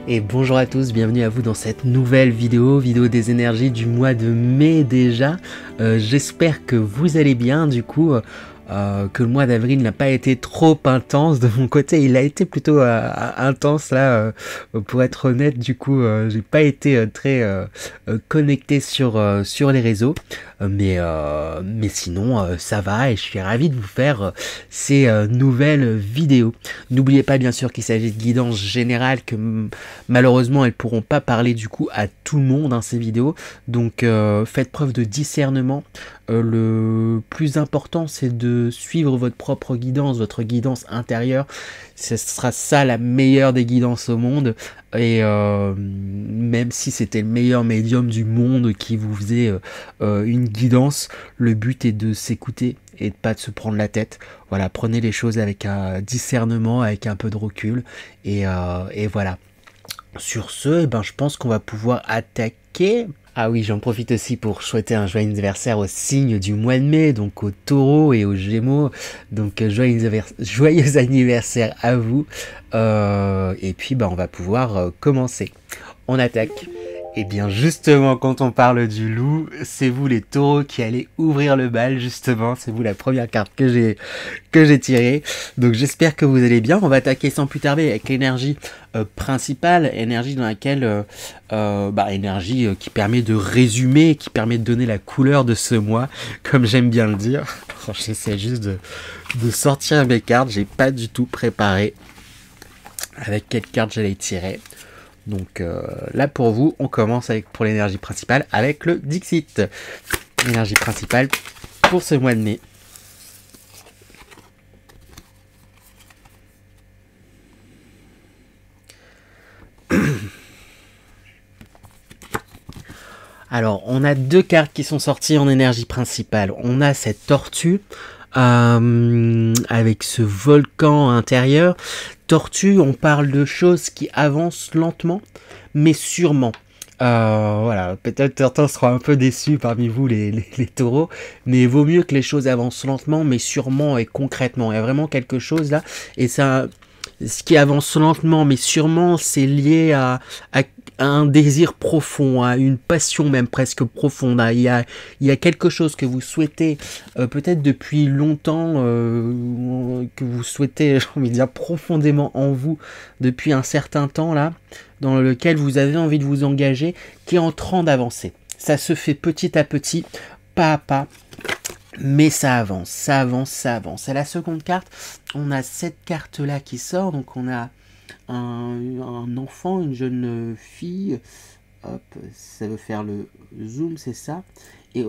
Et bonjour à tous, bienvenue à vous dans cette nouvelle vidéo des énergies du mois de mai déjà. J'espère que vous allez bien, du coup, que le mois d'avril n'a pas été trop intense. De mon côté, il a été plutôt intense là, pour être honnête, du coup, j'ai pas été très connecté sur les réseaux. Mais sinon, ça va et je suis ravi de vous faire ces nouvelles vidéos. N'oubliez pas bien sûr qu'il s'agit de guidance générale, que malheureusement elles pourront pas parler du coup à tout le monde ces vidéos, donc faites preuve de discernement. Le plus important c'est de suivre votre propre guidance, votre guidance intérieure. Ce sera ça la meilleure des guidances au monde. Et même si c'était le meilleur médium du monde qui vous faisait une guidance, le but est de s'écouter et de pas de se prendre la tête. Voilà, prenez les choses avec un discernement, avec un peu de recul, et voilà. Sur ce, eh ben, je pense qu'on va pouvoir attaquer. Ah oui, j'en profite aussi pour souhaiter un joyeux anniversaire au signe du mois de mai, donc au taureau et aux gémeaux. Donc joyeux anniversaire à vous. Et puis on va pouvoir commencer. On attaque. Et bien justement, quand on parle du loup, c'est vous les taureaux qui allez ouvrir le bal, justement. C'est vous la première carte que j'ai tirée. Donc j'espère que vous allez bien. On va attaquer sans plus tarder avec l'énergie principale, énergie dans laquelle énergie qui permet de résumer, qui permet de donner la couleur de ce mois, comme j'aime bien le dire. J'essaie juste de sortir mes cartes, j'ai pas du tout préparé avec quelle carte j'allais tirer. Donc là pour vous, on commence pour l'énergie principale avec le Dixit. L'énergie principale pour ce mois de mai. Alors, on a deux cartes qui sont sorties en énergie principale. On a cette tortue avec ce volcan intérieur. Tortue, on parle de choses qui avancent lentement, mais sûrement. Voilà, peut-être certains seront un peu déçus parmi vous les taureaux, mais il vaut mieux que les choses avancent lentement, mais sûrement et concrètement. Il y a vraiment quelque chose là, et ça, ce qui avance lentement, mais sûrement, c'est lié à un désir profond, à une passion même presque profonde. Il y a quelque chose que vous souhaitez peut-être depuis longtemps, que vous souhaitez, j'ai envie de dire, profondément en vous depuis un certain temps là, dans lequel vous avez envie de vous engager, qui est en train d'avancer. Ça se fait petit à petit, pas à pas, mais ça avance, ça avance, ça avance. À la seconde carte, on a cette carte là qui sort, donc on a un enfant, une jeune fille, hop, ça veut faire le zoom, c'est ça, et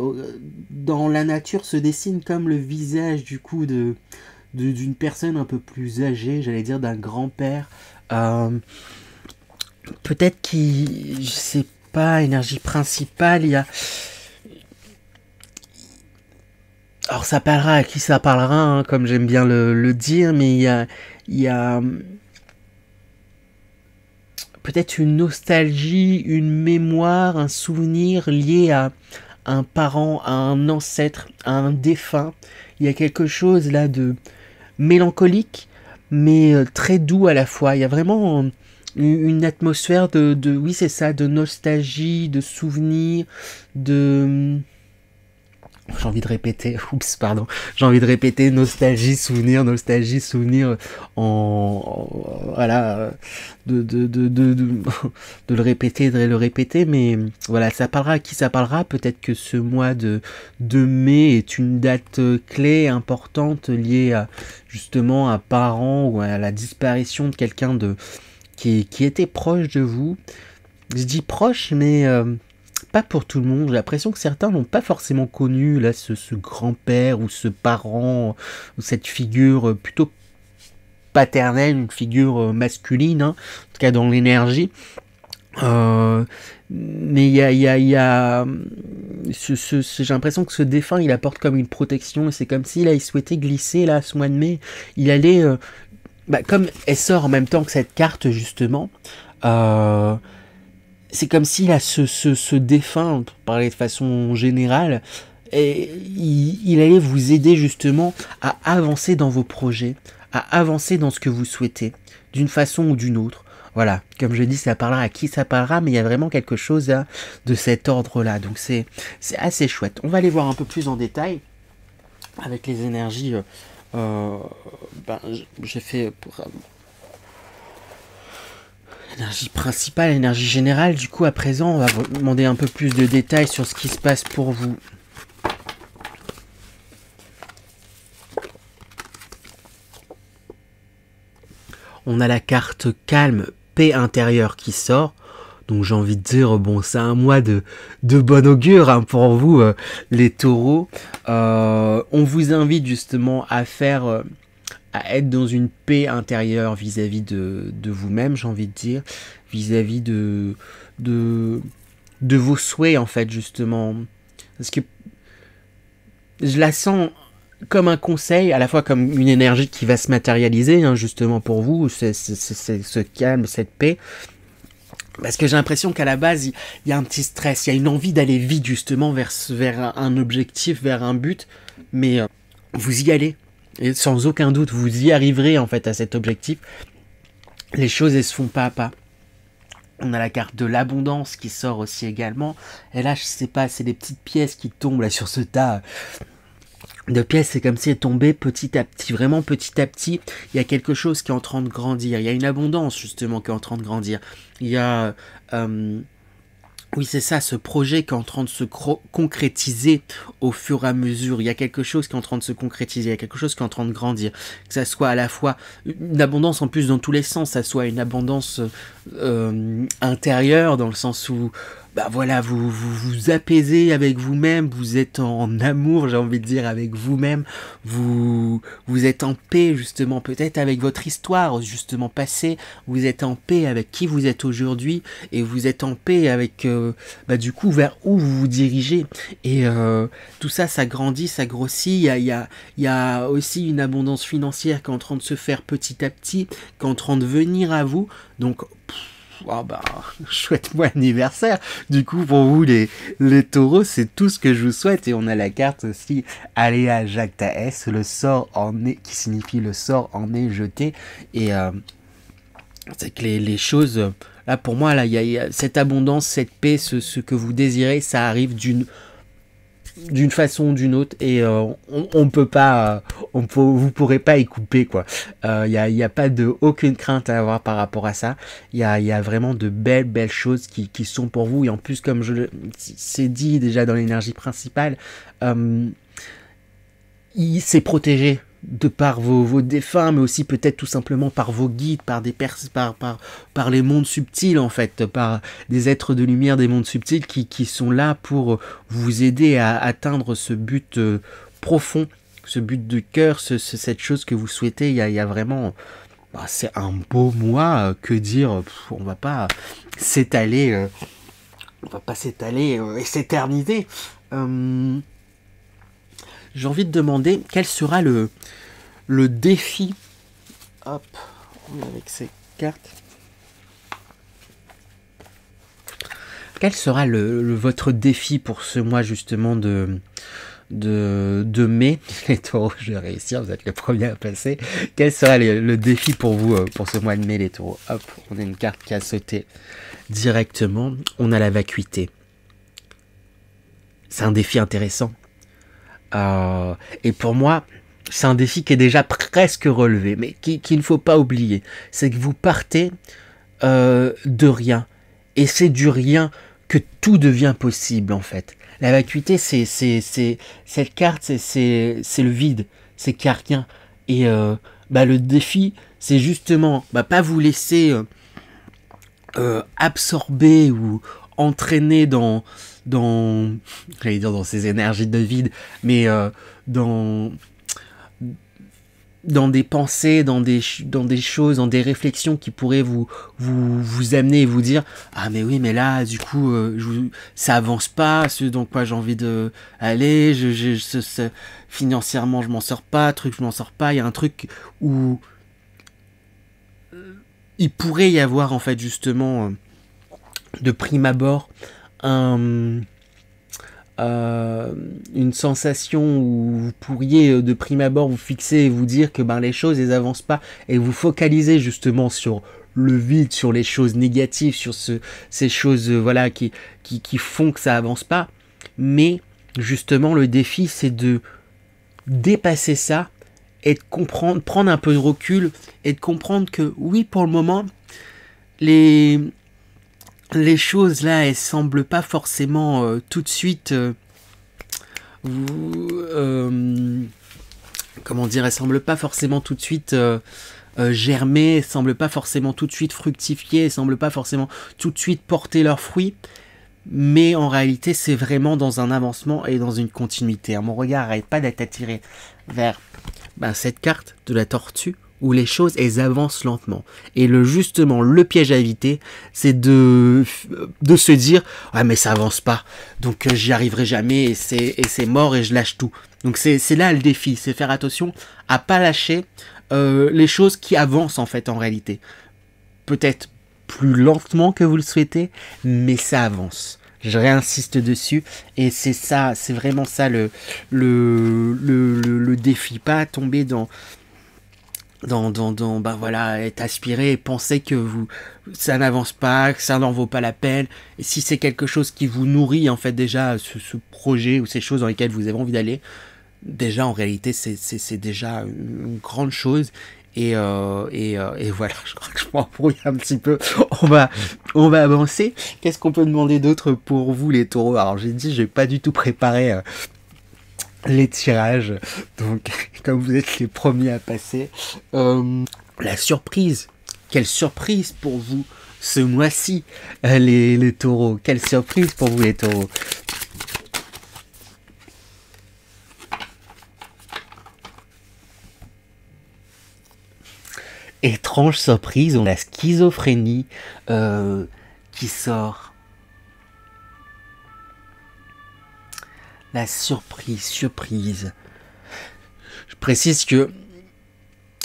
dans la nature se dessine comme le visage du coup d'une personne un peu plus âgée, j'allais dire d'un grand-père, peut-être qui, je sais pas, énergie principale, il y a... Alors ça parlera à qui ça parlera, comme j'aime bien le dire, mais il y a peut-être une nostalgie, une mémoire, un souvenir lié à un parent, à un ancêtre, à un défunt. Il y a quelque chose là de mélancolique, mais très doux à la fois. Il y a vraiment une atmosphère oui c'est ça, de nostalgie, de souvenir, de... J'ai envie de répéter, oups, pardon. J'ai envie de répéter nostalgie, souvenir, voilà, de le répéter, mais voilà, ça parlera à qui ça parlera. Peut-être que ce mois de mai est une date clé, importante, liée à, justement, à un parent ou à la disparition de quelqu'un qui était proche de vous. Je dis proche, mais... pas pour tout le monde. J'ai l'impression que certains n'ont pas forcément connu là ce grand-père ou ce parent ou cette figure plutôt paternelle, une figure masculine, en tout cas dans l'énergie. Mais il y a j'ai l'impression que ce défunt il apporte comme une protection, et c'est comme si là il souhaitait glisser là ce mois de mai, il allait comme elle sort en même temps que cette carte justement, c'est comme si là, ce défunt, pour parler de façon générale, il allait vous aider justement à avancer dans vos projets, à avancer dans ce que vous souhaitez, d'une façon ou d'une autre. Voilà, comme je dis, ça parlera à qui ça parlera, mais il y a vraiment quelque chose hein, de cet ordre-là. Donc c'est assez chouette. On va aller voir un peu plus en détail avec les énergies. J'ai fait pour énergie principale, énergie générale. Du coup, à présent, on va vous demander un peu plus de détails sur ce qui se passe pour vous. On a la carte calme, paix intérieure qui sort. Donc j'ai envie de dire, bon, c'est un mois de bon augure hein, pour vous, les taureaux. On vous invite justement à faire, à être dans une paix intérieure vis-à-vis de vous-même, j'ai envie de dire, vis-à-vis de vos souhaits en fait, justement. Parce que je la sens comme un conseil, à la fois comme une énergie qui va se matérialiser, hein, justement pour vous, c'est ce calme, cette paix. Parce que j'ai l'impression qu'à la base, il y a un petit stress, il y a une envie d'aller vite justement vers un objectif, vers un but, mais vous y allez. Et sans aucun doute, vous y arriverez en fait à cet objectif. Les choses, elles se font pas à pas. On a la carte de l'abondance qui sort aussi également. Et là, je sais pas, c'est des petites pièces qui tombent là sur ce tas de pièces. C'est comme si elles tombaient petit à petit, vraiment petit à petit. Il y a quelque chose qui est en train de grandir. Il y a une abondance justement qui est en train de grandir. Il y a... oui, c'est ça, ce projet qui est en train de se concrétiser au fur et à mesure. Il y a quelque chose qui est en train de se concrétiser, il y a quelque chose qui est en train de grandir. Que ça soit à la fois une abondance en plus dans tous les sens, ça soit une abondance intérieure dans le sens où bah voilà, vous apaisez avec vous-même, vous êtes en amour, j'ai envie de dire, avec vous-même, vous êtes en paix justement, peut-être avec votre histoire justement passée, vous êtes en paix avec qui vous êtes aujourd'hui et vous êtes en paix avec du coup vers où vous vous dirigez et tout ça, ça grandit, ça grossit, il y a aussi une abondance financière qui est en train de se faire petit à petit, qui est en train de venir à vous, donc oh bah, chouette mois anniversaire. Du coup, pour vous, les taureaux, c'est tout ce que je vous souhaite. Et on a la carte aussi, Aléa Jactaès, le sort en est, qui signifie le sort en est jeté. Et c'est que les choses, là, pour moi, là, il y a cette abondance, cette paix, ce que vous désirez, ça arrive d'une façon ou d'une autre et on peut pas vous pourrez pas y couper quoi. Il y a pas de aucune crainte à avoir par rapport à ça. Il y a vraiment de belles choses qui sont pour vous et en plus comme je c'est dit déjà dans l'énergie principale, c'est protégé de par vos défunts, mais aussi peut-être tout simplement par vos guides, par des par les mondes subtils en fait, par des êtres de lumière des mondes subtils qui sont là pour vous aider à atteindre ce but profond, ce but de cœur, cette chose que vous souhaitez. Il y a vraiment... c'est un beau mois, que dire, on va pas s'étaler et s'éterniser. J'ai envie de demander quel sera le défi. Hop, avec ces cartes. Quel sera votre défi pour ce mois justement de mai? Les taureaux, je vais réussir, vous êtes les premiers à passer. Quel sera le défi pour vous pour ce mois de mai, les taureaux? Hop, on a une carte qui a sauté directement. On a la vacuité. C'est un défi intéressant. Et pour moi, c'est un défi qui est déjà presque relevé, mais qu'il ne faut pas oublier. C'est que vous partez de rien. Et c'est du rien que tout devient possible, en fait. La vacuité, c'est cette carte, c'est le vide. C'est qu'il n'y a rien. Et le défi, c'est justement pas vous laisser absorber ou entraîner j'allais dire dans ces énergies de vide, mais dans des pensées, dans des choses, dans des réflexions qui pourraient vous amener et vous dire ah mais oui mais là du coup ça avance pas, ce dans quoi j'ai envie de aller, financièrement je m'en sors pas, je m'en sors pas, il y a un truc où il pourrait y avoir en fait justement de prime abord une sensation où vous pourriez de prime abord vous fixer et vous dire que les choses elles avancent pas et vous focaliser justement sur le vide, sur les choses négatives, sur ces choses voilà qui font que ça avance pas. Mais justement, le défi, c'est de dépasser ça et de comprendre, prendre un peu de recul et de comprendre que oui, pour le moment, les choses là, elles semblent pas forcément tout de suite comment dire, elles semblent pas forcément tout de suite germer, elles semblent pas forcément tout de suite fructifier, elles semblent pas forcément tout de suite porter leurs fruits. Mais en réalité, c'est vraiment dans un avancement et dans une continuité. Mon regard n'arrête pas d'être attiré vers cette carte de la tortue où les choses, elles avancent lentement. Et justement, le piège à éviter, c'est de se dire « Ouais, mais ça avance pas, donc j'y arriverai jamais et c'est mort et je lâche tout. » Donc c'est là le défi, c'est faire attention à pas lâcher les choses qui avancent en fait en réalité. Peut-être plus lentement que vous le souhaitez, mais ça avance. Je réinsiste dessus et c'est ça, c'est vraiment ça le défi, pas tomber dans voilà, être aspiré et penser que ça n'avance pas, que ça n'en vaut pas la peine. Et si c'est quelque chose qui vous nourrit en fait déjà ce projet ou ces choses dans lesquelles vous avez envie d'aller, déjà en réalité c'est déjà une grande chose. Et voilà, je crois que je m'embrouille un petit peu. On va avancer. Qu'est-ce qu'on peut demander d'autre pour vous les taureaux? Alors j'ai dit, j'ai pas du tout préparé les tirages. Donc comme vous êtes les premiers à passer, la surprise. Quelle surprise pour vous ce mois-ci, les taureaux. Quelle surprise pour vous les taureaux. Étrange surprise, on a la schizophrénie qui sort. La surprise. Je précise que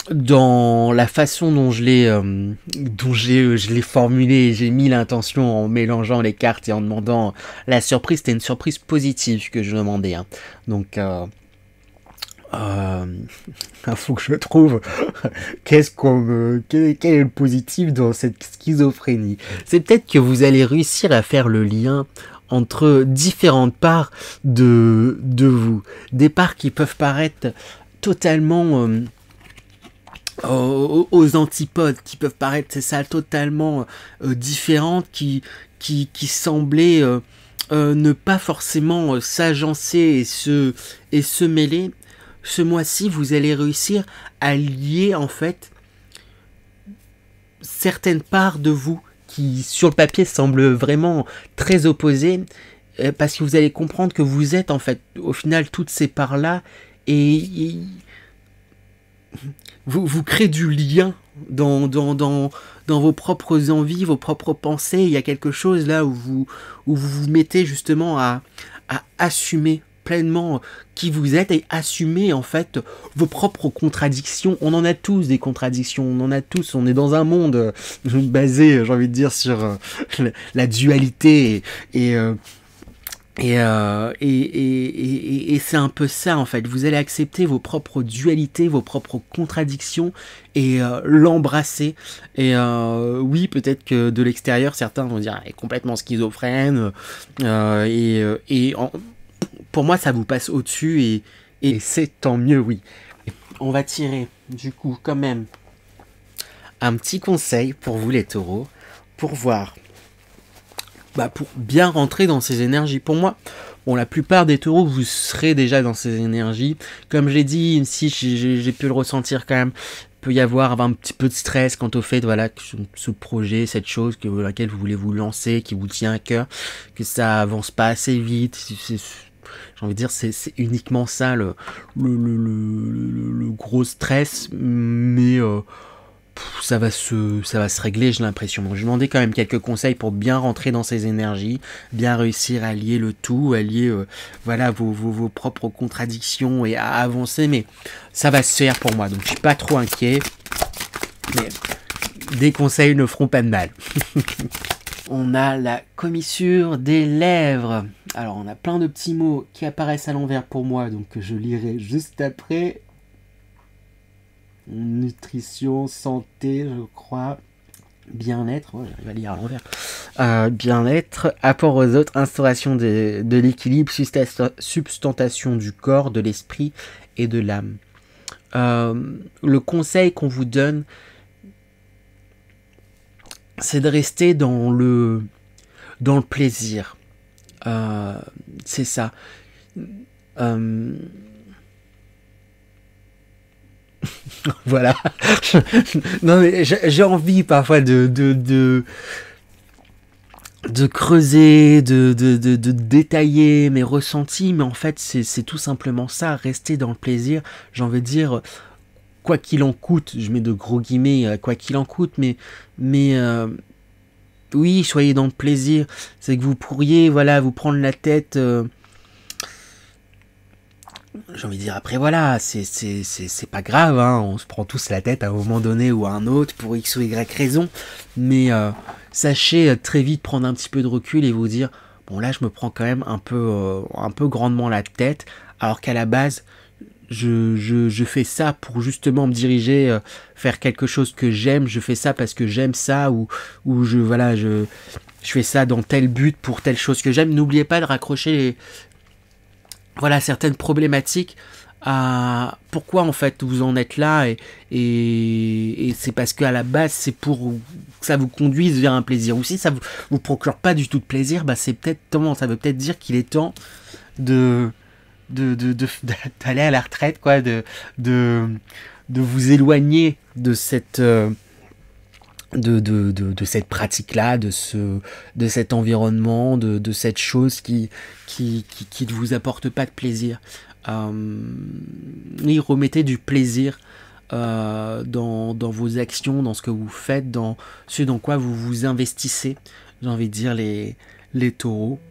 dans la façon dont je l'ai formulé, j'ai mis l'intention en mélangeant les cartes et en demandant la surprise, c'était une surprise positive que je demandais. Donc il faut que je trouve quel est le positif dans cette schizophrénie. C'est peut-être que vous allez réussir à faire le lien entre différentes parts de vous. Des parts qui peuvent paraître totalement aux antipodes, qui peuvent paraître, c'est ça, totalement différentes, qui semblaient ne pas forcément s'agencer et se mêler. Ce mois-ci, vous allez réussir à lier en fait certaines parts de vous qui sur le papier semblent vraiment très opposées, parce que vous allez comprendre que vous êtes en fait au final toutes ces parts-là et vous créez du lien dans vos propres envies, vos propres pensées. Il y a quelque chose là où vous mettez justement à assumer pleinement qui vous êtes et assumer en fait vos propres contradictions. On en a tous des contradictions, on en a tous, on est dans un monde basé, j'ai envie de dire, sur la dualité et c'est un peu ça en fait. Vous allez accepter vos propres dualités, vos propres contradictions et l'embrasser. Et oui, peut-être que de l'extérieur, certains vont dire elle est complètement schizophrène. Pour moi, ça vous passe au-dessus et c'est tant mieux, oui. On va tirer du coup quand même un petit conseil pour vous les taureaux, pour voir. Pour bien rentrer dans ces énergies. Pour moi, la plupart des taureaux, vous serez déjà dans ces énergies. Comme j'ai dit, si j'ai pu le ressentir quand même, il peut y avoir un petit peu de stress quant au fait, voilà, que ce projet, cette chose laquelle vous voulez vous lancer, qui vous tient à cœur, que ça avance pas assez vite. J'ai envie de dire, c'est uniquement ça le gros stress, mais ça va se régler, j'ai l'impression. Donc je demandais quand même quelques conseils pour bien rentrer dans ces énergies, bien réussir à lier le tout, à lier voilà, vos propres contradictions et à avancer, mais ça va se faire pour moi, donc je suis pas trop inquiet, mais des conseils ne feront pas de mal. On a la commissure des lèvres. Alors on a plein de petits mots qui apparaissent à l'envers pour moi, donc je lirai juste après. Nutrition, santé, je crois. Bien-être, oh, j'arrive à lire à l'envers. Bien-être, apport aux autres, instauration de l'équilibre, substantation du corps, de l'esprit et de l'âme. Le conseil qu'on vous donne, c'est de rester dans le plaisir. C'est ça. Voilà. Non mais j'ai envie parfois de creuser, de détailler mes ressentis, mais en fait c'est tout simplement ça, rester dans le plaisir. J'ai envie de dire, quoi qu'il en coûte, je mets de gros guillemets, quoi qu'il en coûte, mais oui, soyez dans le plaisir. C'est que vous pourriez, voilà, vous prendre la tête. J'ai envie de dire, après voilà, c'est pas grave, hein, on se prend tous la tête à un moment donné ou à un autre pour X ou Y raison, mais sachez très vite prendre un petit peu de recul et vous dire, bon là je me prends quand même un peu grandement la tête, alors qu'à la base, je fais ça pour justement me diriger, faire quelque chose que j'aime, je fais ça parce que j'aime ça, ou je fais ça dans tel but pour telle chose que j'aime. N'oubliez pas de raccrocher certaines problématiques à pourquoi en fait vous en êtes là, et c'est parce qu'à la base c'est pour que ça vous conduise vers un plaisir. Ou si ça vous procure pas du tout de plaisir, bah c'est peut-être ça veut peut-être dire qu'il est temps d'aller à la retraite, quoi, de vous éloigner de cette de cette pratique-là, de cet environnement, de cette chose qui ne vous apporte pas de plaisir. Et remettez du plaisir dans vos actions, dans ce que vous faites, dans ce dans quoi vous vous investissez. J'ai envie de dire les taureaux.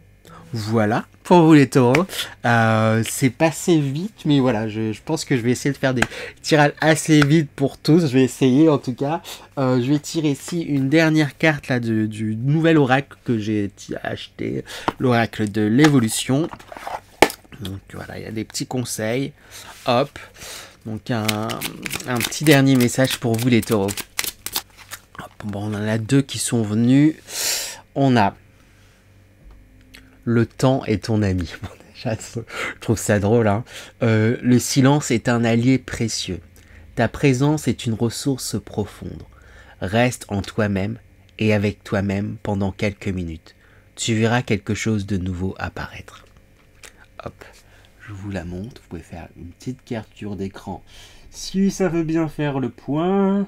Voilà, pour vous les taureaux. C'est passé vite, mais voilà, je pense que je vais essayer de faire des tirages assez vite pour tous. Je vais essayer en tout cas. Je vais tirer ici une dernière carte là du nouvel oracle que j'ai acheté, l'oracle de l'évolution. Donc voilà, il y a des petits conseils. Hop, donc un petit dernier message pour vous les taureaux. Hop, bon, on en a deux qui sont venus. On a le temps est ton ami. Bon, déjà, je trouve ça drôle, hein. Le silence est un allié précieux. Ta présence est une ressource profonde. Reste en toi-même et avec toi-même pendant quelques minutes. Tu verras quelque chose de nouveau apparaître. Hop, je vous la montre. Vous pouvez faire une petite capture d'écran si ça veut bien faire le point.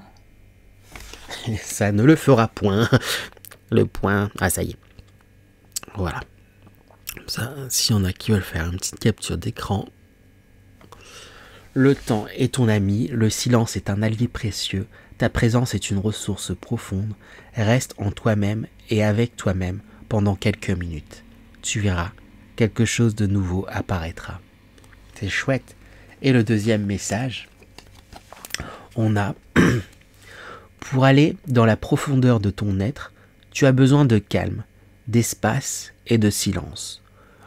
Et ça ne le fera point. Le point. Ah, ça y est. Voilà. Ça, s'il y en a qui veulent faire une petite capture d'écran. Le temps est ton ami, le silence est un allié précieux, ta présence est une ressource profonde, reste en toi-même et avec toi-même pendant quelques minutes. Tu verras, quelque chose de nouveau apparaîtra. C'est chouette. Et le deuxième message, on a pour aller dans la profondeur de ton être, tu as besoin de calme, d'espace et de silence.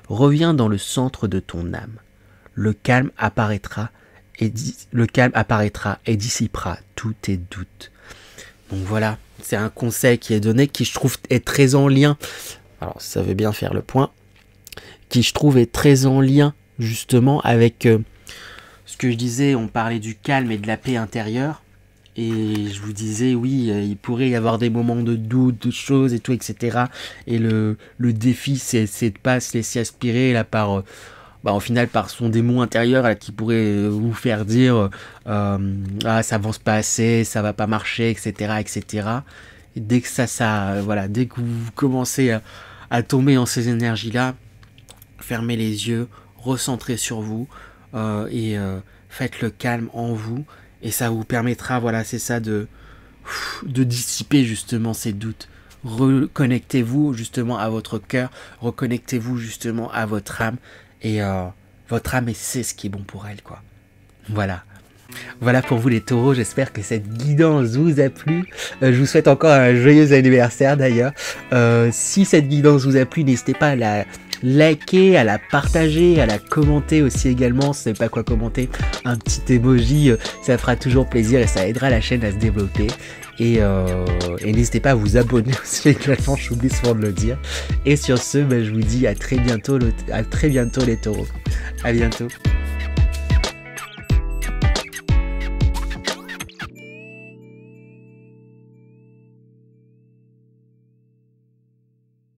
Reviens dans le centre de ton âme. Le calme apparaîtra et dissipera tous tes doutes. Donc voilà, c'est un conseil qui est donné, qui je trouve est très en lien. Alors ça veut bien faire le point. Qui je trouve est très en lien justement avec ce que je disais. On parlait du calme et de la paix intérieure. Et je vous disais, oui, il pourrait y avoir des moments de doute, de choses et tout, etc. Et le défi, c'est de pas se laisser aspirer là par, au final, par son démon intérieur là, qui pourrait vous faire dire ah, ça avance pas assez, ça va pas marcher, etc., etc. Et dès que voilà, dès que vous commencez à tomber dans ces énergies-là, fermez les yeux, recentrez sur vous et faites le calme en vous. Et ça vous permettra, voilà, c'est ça, de dissiper justement ces doutes. Reconnectez-vous justement à votre cœur, reconnectez-vous justement à votre âme. Et votre âme, c'est ce qui est bon pour elle, quoi. Voilà. Voilà pour vous les taureaux, j'espère que cette guidance vous a plu. Je vous souhaite encore un joyeux anniversaire d'ailleurs. Si cette guidance vous a plu, n'hésitez pas liker, à la partager, à la commenter aussi également. Si vous savez pas quoi commenter, un petit emoji, ça fera toujours plaisir et ça aidera la chaîne à se développer. Et n'hésitez pas à vous abonner aussi également, j'oublie souvent de le dire. Et sur ce, je vous dis à très bientôt les taureaux. À bientôt.